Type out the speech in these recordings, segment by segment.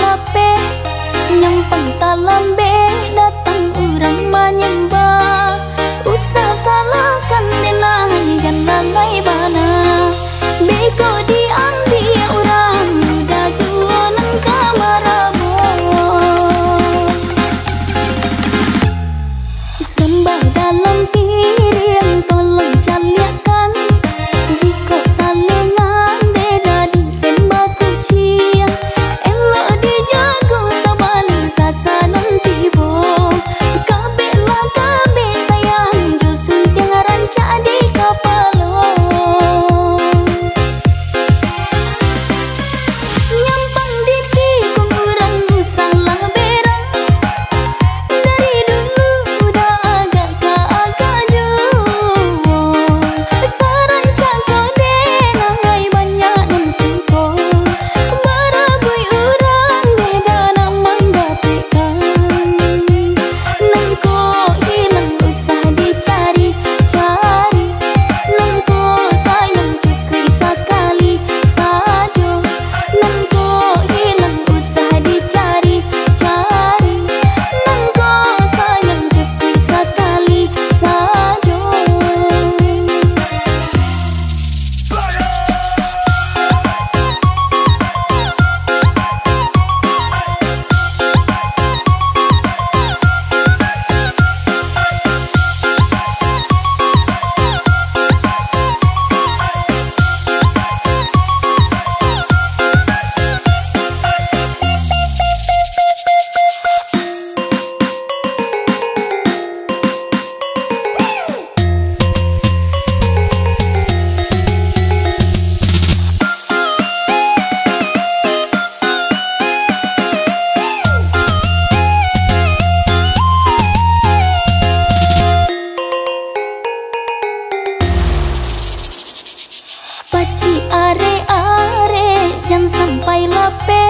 lape nyampang talambe datang orang menyembah usah salahkan denai dan lalai bana bego diambil orang muda jualan kamarabo sembah dalam piring tolong caliakan jika talengan beda disembah kucing elok dijago sabali sasanan tibo kabela kabe sayang josun tiang rancak di kapalo nyampang di tikung orang salah berang dari dulu udah agak keagaju sarancak kau dengai banyak dan suko barabui orang beda namang dapekan nangko hilang usah dicari-cari nangko sayang cukup sekali saja nangko hilang usah dicari-cari nangko sayang cukup sekali saja. Paci are-are jangan sampai lape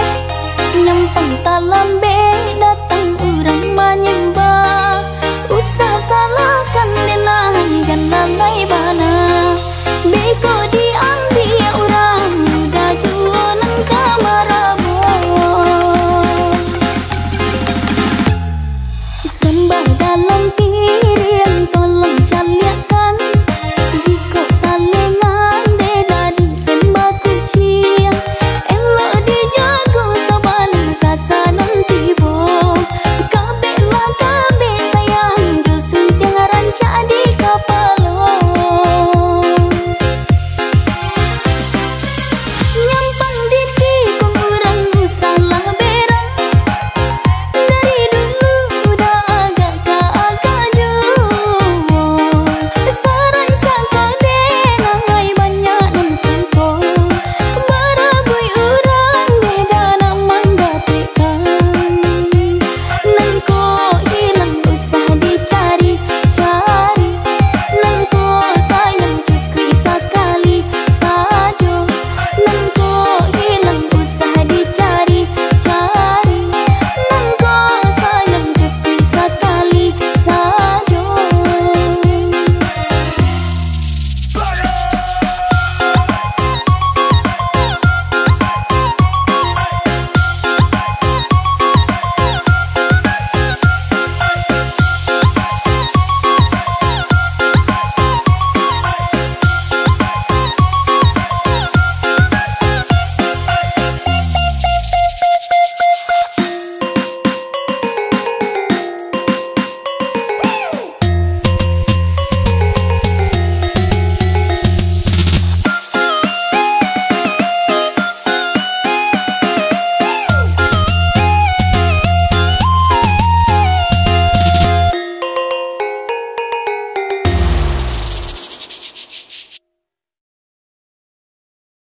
nyampang talambe datang orang menyembah usah salahkan denai dan lalai bana bego di